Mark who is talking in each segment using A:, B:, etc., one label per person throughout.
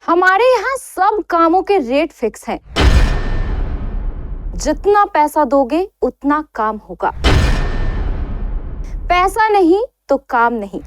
A: हमारे यहाँ सब कामों के रेट फिक्स हैं। जितना पैसा दोगे उतना काम होगा। पैसा नहीं तो काम नहीं।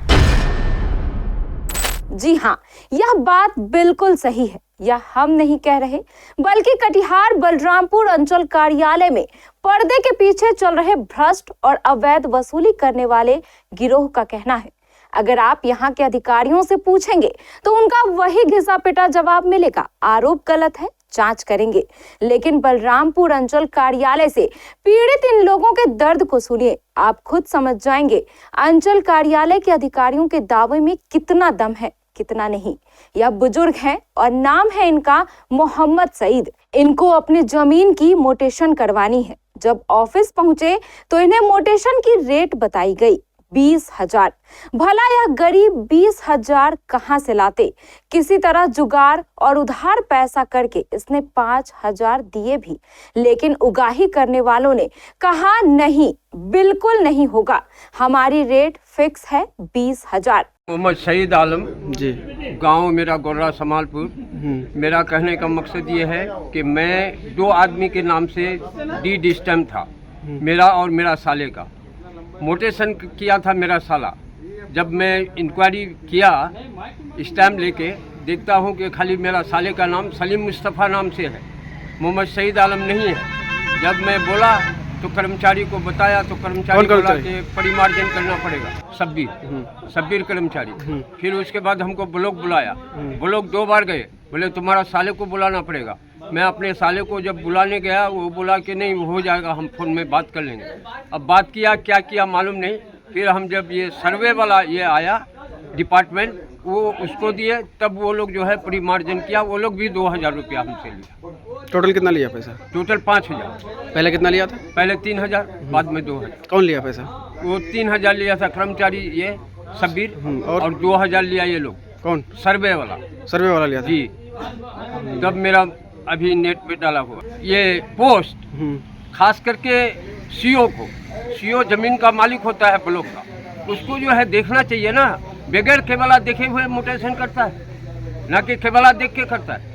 A: जी हाँ, यह बात बिल्कुल सही है। यह हम नहीं कह रहे, बल्कि कटिहार बलरामपुर अंचल कार्यालय में पर्दे के पीछे चल रहे भ्रष्ट और अवैध वसूली करने वाले गिरोह का कहना है। अगर आप यहाँ के अधिकारियों से पूछेंगे तो उनका वही घिसा पिटा जवाब मिलेगा। आरोप गलत है, जांच करेंगे। लेकिन बलरामपुर अंचल कार्यालय से पीड़ित इन लोगों के दर्द को सुनिए, आप खुद समझ जाएंगे अंचल कार्यालय के अधिकारियों के दावे में कितना दम है, कितना नहीं। यह बुजुर्ग हैं और नाम है इनका मोहम्मद सईद। इनको अपनी जमीन की मोटेशन करवानी है। जब ऑफिस पहुंचे तो इन्हें मोटेशन की रेट बताई गई 20,000। भला यह गरीब 20,000 कहां से लाते? किसी तरह जुगाड़ और उधार पैसा करके इसने 5,000 दिए भी, लेकिन उगाही करने वालों ने कहा नहीं, बिल्कुल नहीं होगा, हमारी रेट फिक्स है 20,000।
B: मोहम्मद सईद आलम
C: जी।
B: गांव मेरा गोर्रा समालपुर। मेरा कहने का मकसद ये है कि मैं 2 आदमी के नाम से डीड स्टैम्प था, मेरा और मेरा साले का। मोटेशन किया था मेरा साला। जब मैं इंक्वायरी किया स्टैम्प लेके, देखता हूँ कि खाली मेरा साले का नाम सलीम मुस्तफ़ा नाम से है, मोहम्मद सईद आलम नहीं है। जब मैं बोला तो कर्मचारी को बताया तो कर्मचारी बोला कि परिमार्जन करना पड़ेगा। शब्बीर कर्मचारी। फिर उसके बाद हमको ब्लॉक बुलाया। ब्लॉक 2 बार गए, बोले तुम्हारा साले को बुलाना पड़ेगा। मैं अपने साले को जब बुलाने गया, वो बोला कि नहीं वो हो जाएगा, हम फ़ोन में बात कर लेंगे। अब बात किया, क्या किया मालूम नहीं। फिर हम जब ये सर्वे वाला ये आया डिपार्टमेंट, वो उसको दिए, तब वो लोग जो है परिमार्जन किया। वो लोग भी 2,000 रुपया हमसे लिया।
C: टोटल कितना लिया पैसा?
B: टोटल 5,000।
C: पहले कितना लिया था?
B: पहले 3,000, बाद में 2,000।
C: कौन लिया पैसा?
B: वो 3,000 लिया था कर्मचारी ये शब्बीर, और 2,000 लिया ये लोग।
C: कौन?
B: सर्वे वाला।
C: सर्वे वाला लिया था
B: जी। तब मेरा अभी नेट पे डाला हुआ ये पोस्ट, खास करके सीओ को, सीओ जमीन का मालिक होता है ब्लॉक का, उसको जो है देखना चाहिए ना। बगैर केवला देखे हुए मोटेशन करता है, ना कि केवला देख के करता है।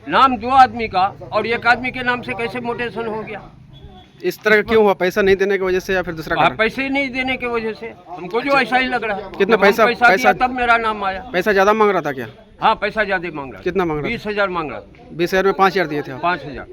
B: नाम 2 आदमी का और 1 आदमी के नाम से कैसे मोटेशन हो गया?
C: इस तरह क्यों हुआ? पैसा नहीं देने की वजह से या फिर दूसरा कारण?
B: पैसे नहीं देने की वजह से हमको जो ऐसा ही लग रहा है।
C: कितना पैसा
B: दिया, तब मेरा नाम आया।
C: पैसा ज्यादा मांग रहा था क्या?
B: हाँ, पैसा ज्यादा मांग रहा।
C: कितना मांग रहा?
B: 20,000 मांग रहा।
C: 20,000 में 5,000 दिए थे?
B: 5,000।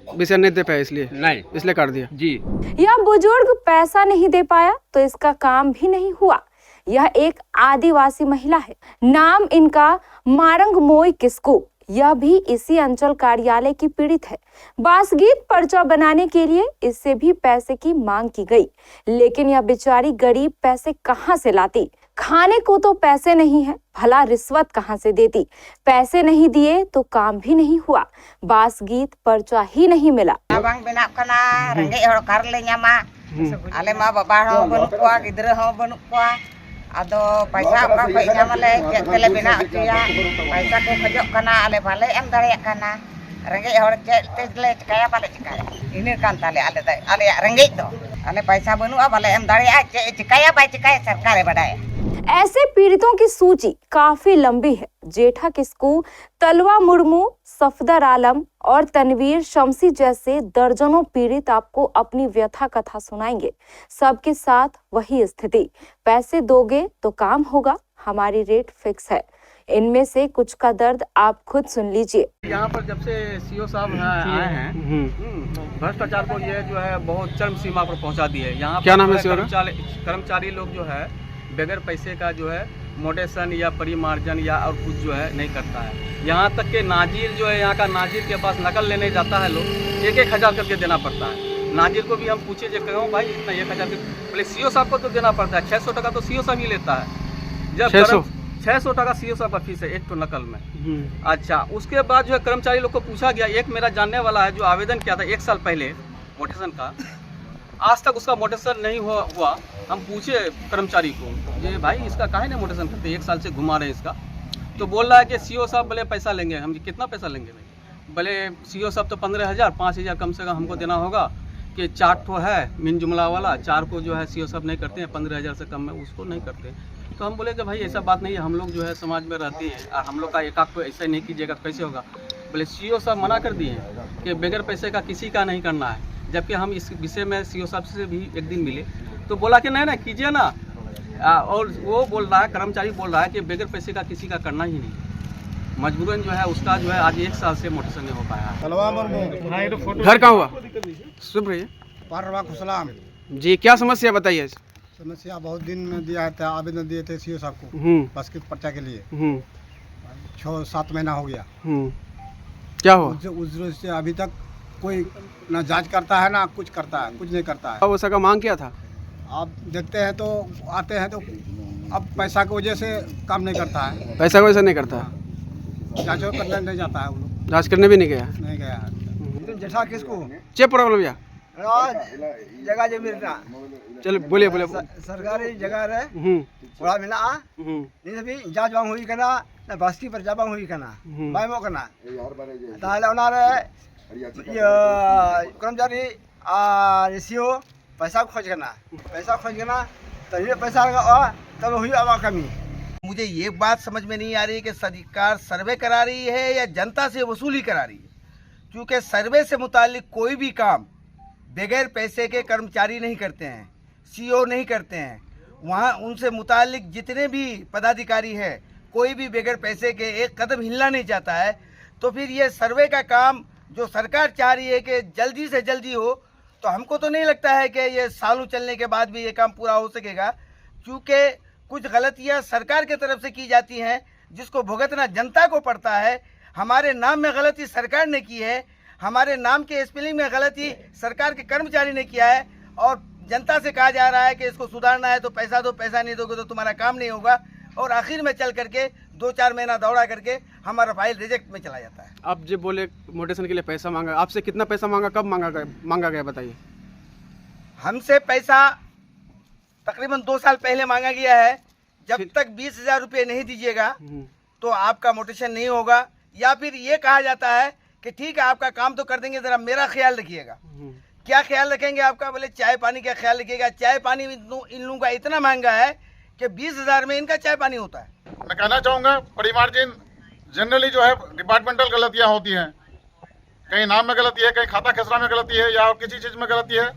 C: 20,000 नहीं दे पाया, इसलिए
B: नहीं,
C: इसलिए काट दिया।
B: जी।
A: यह बुजुर्ग पैसा नहीं दे पाया तो इसका काम भी नहीं हुआ। यह एक आदिवासी महिला है, नाम इनका मारंग मोई किस्कू। यह भी इसी अंचल कार्यालय की पीड़ित है। बासगीत पर्चा बनाने के लिए इससे भी पैसे की मांग की गई, लेकिन यह बेचारी गरीब पैसे कहां से लाती? खाने को तो पैसे नहीं है, भला रिश्वत कहां से देती? पैसे नहीं दिए तो काम भी नहीं हुआ, बासगीत पर्चा ही नहीं मिला।
D: आदो पैसा का कोई नामले चेक तेले बिना अचुया पैसा को खजो कना आले भाले एम दाड़े कना रेंगे हर चेक तेले चिकाया बाले चिकाया इने कान ताले आले रेंगे तो आले पैसा बनुआ बाले एम दाड़े चिकाया बाय चिकाया सरकार बडाय।
A: ऐसे पीड़ितों की सूची काफी लंबी है। जेठा किस्कू, तलवा मुर्मू, सफदर आलम और तनवीर शमसी जैसे दर्जनों पीड़ित आपको अपनी व्यथा कथा सुनाएंगे। सबके साथ वही स्थिति, पैसे दोगे तो काम होगा, हमारी रेट फिक्स है। इनमें से कुछ का दर्द आप खुद सुन लीजिए।
E: यहाँ पर जब से सीओ साहब आए हैं, भ्रष्टाचार को ये जो है बहुत चरम सीमा पर पहुँचा दिए। यहाँ
C: क्या नाम है सीओ?
E: कर्मचारी लोग जो है बगैर पैसे का जो है मोटेशन या परिमार्जन या और कुछ जो है नहीं करता है। यहाँ तक कि नाजिर जो है, यहाँ का नाजिर के पास नकल लेने जाता है लोग, 1,000 करके देना पड़ता है। नाजिर को भी हम पूछे जो कहो भाई इतना 1,000 पहले सीओ साहब को तो देना पड़ता है। 600 टका तो सीओ साहब ही लेता है। जब 600 टका सीओ साहब का फीस है एक तो नकल में। अच्छा, उसके बाद जो है कर्मचारी लोग को पूछा गया। एक मेरा जानने वाला है जो आवेदन किया था 1 साल पहले मोटेशन का, आज तक उसका मोटेशन नहीं हुआ। हम पूछे कर्मचारी को ये भाई इसका काहे ना मोटेशन करते, 1 साल से घुमा रहे हैं इसका। तो बोल रहा है कि सीओ साहब बोले पैसा लेंगे। हम कितना पैसा लेंगे भाई? बोले सीओ साहब तो 15,000, 5,000 कम से कम हमको देना होगा कि 4 ठो है मिन जुमला वाला, 4 को जो है सीओ साहब नहीं करते हैं, 15,000 से कम में उसको नहीं करते। तो हम बोले कि भाई ऐसा बात नहीं है, हम लोग जो है समाज में रहते हैं और हम लोग का एक को ऐसा नहीं कीजिएगा कैसे होगा। बोले सीओ साहब मना कर दिए कि बगैर पैसे का किसी का नहीं करना है। जबकि हम इस विषय में सीओ साहब से भी एक दिन मिले तो बोला कि नहीं कीजिए ना। और वो बोल रहा है, कर्मचारी बोल रहा है कि बगैर पैसे का किसी का करना ही नहीं। मजबूरन जो है उसका जो है आज 1 साल से मोटेशन नहीं हो पाया।
C: घर कहाँ हुआ? सुन रही है
F: पारवा खुसलाम।
C: जी, क्या समस्या बताइए।
F: समस्या बहुत दिन में दिया था, आवेदन दिए थे सीओ साहब को बस के पर्चा के लिए। 6-7 महीना हो गया।
C: क्या हुआ?
F: उससे अभी तक कोई ना जांच करता है ना कुछ करता है, कुछ नहीं करता है।
C: अब उसका मांग क्या था?
F: आप देखते हैं तो आते हैं तो अब पैसा की वजह से काम नहीं करता है।
C: पैसा की वजह से नहीं करता?
F: जांच करने नहीं जाता है, वो लोग
C: जांच करने भी नहीं गया?
F: नहीं गया है। जैसा किसको
C: क्या प्रॉब्लम भैया?
F: जगह जमीन
C: चलो बोलिए बोलिए।
F: सरकारी जगह रहे थोड़ा मिला नहीं सभी जांच बांग हुई करना ना बास्की पर जाबांग हुई करना बायमो करना ताले उनारे कर्मचारी सीओ पैसा खोज करना तो ये पैसा लगा तब हुई अब कमी।
G: मुझे ये बात समझ में नहीं आ रही कि सरकार सर्वे करा रही है या जनता से वसूली करा रही है, क्योंकि सर्वे से मुतालिक कोई भी काम बगैर पैसे के कर्मचारी नहीं करते हैं, सीओ नहीं करते हैं। वहाँ उनसे मुतालिक जितने भी पदाधिकारी हैं कोई भी बगैर पैसे के एक कदम हिलना नहीं चाहता है। तो फिर ये सर्वे का काम जो सरकार चाह रही है कि जल्दी से जल्दी हो, तो हमको तो नहीं लगता है कि ये सालों चलने के बाद भी ये काम पूरा हो सकेगा, क्योंकि कुछ गलतियाँ सरकार की तरफ से की जाती हैं जिसको भुगतना जनता को पड़ता है। हमारे नाम में गलती सरकार ने की है, हमारे नाम के स्पेलिंग में गलती सरकार के कर्मचारी ने किया है, और जनता से कहा जा रहा है कि इसको सुधारना है तो पैसा दो, पैसा नहीं दोगे तो तुम्हारा काम नहीं होगा। और आखिर में चल करके 2-4 महीना दौड़ा करके हमारा फाइल रिजेक्ट में चला जाता है।
C: आप जो बोले मोटेशन के लिए पैसा मांगा, आपसे कितना पैसा मांगा, कब मांगा गया बताइए।
G: हमसे पैसा तकरीबन 2 साल पहले मांगा गया है। जब तक 20,000 रुपये नहीं दीजिएगा तो आपका मोटेशन नहीं होगा, या फिर ये कहा जाता है कि ठीक है आपका काम तो कर देंगे, ज़रा मेरा ख्याल रखिएगा। क्या ख्याल रखेंगे आपका? बोले चाय पानी का ख्याल रखिएगा। चाय पानी इन लोगों का इतना महंगा है कि 20,000 में इनका चाय पानी होता है।
H: मैं कहना चाहूँगा परिमार्जिन जनरली जो है डिपार्टमेंटल गलतियाँ होती हैं, कहीं नाम में गलती है, कहीं खाता खसरा में गलती है या किसी चीज़ में गलती है,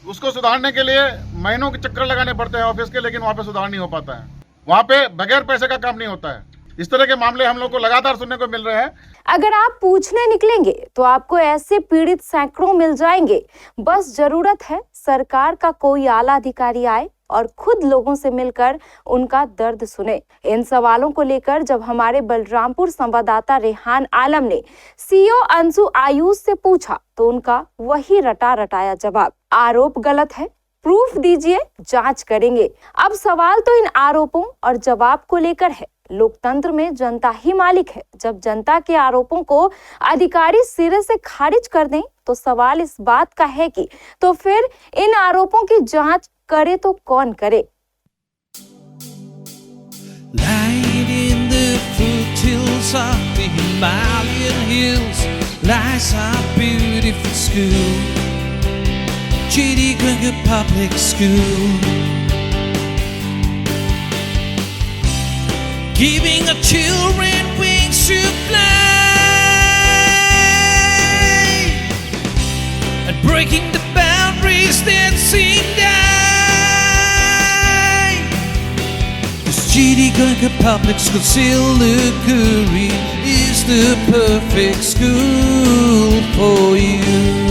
H: उसको सुधारने के लिए महीनों के चक्कर लगाने पड़ते हैं ऑफिस के, लेकिन वहाँ पे सुधार नहीं हो पाता है। वहाँ पे बगैर पैसे का काम नहीं होता है। इस तरह के मामले हम लोग को लगातार सुनने को मिल रहे हैं।
A: अगर आप पूछने निकलेंगे तो आपको ऐसे पीड़ित सैकड़ों मिल जाएंगे। बस जरूरत है सरकार का कोई आला अधिकारी आए और खुद लोगों से मिलकर उनका दर्द सुने। इन सवालों को लेकर जब हमारे बलरामपुर संवाददाता रेहान आलम ने सीओ अंशु आयुष से पूछा तो उनका वही रटा रटाया जवाब, आरोप गलत है, प्रूफ दीजिए, जांच करेंगे। अब सवाल तो इन आरोपों और जवाब को लेकर है। लोकतंत्र में जनता ही मालिक है। जब जनता के आरोपों को अधिकारी सिरे से खारिज कर दें तो सवाल इस बात का है कि तो फिर इन आरोपों की जांच करे तो कौन करे।
I: Lying in the foothills of the Himalayan hills lies our beautiful school, J.D. Grenger Public School, giving our children wings to fly and breaking the boundaries that seem die. J.D. Grenger Public School, Silicon is the perfect school for you.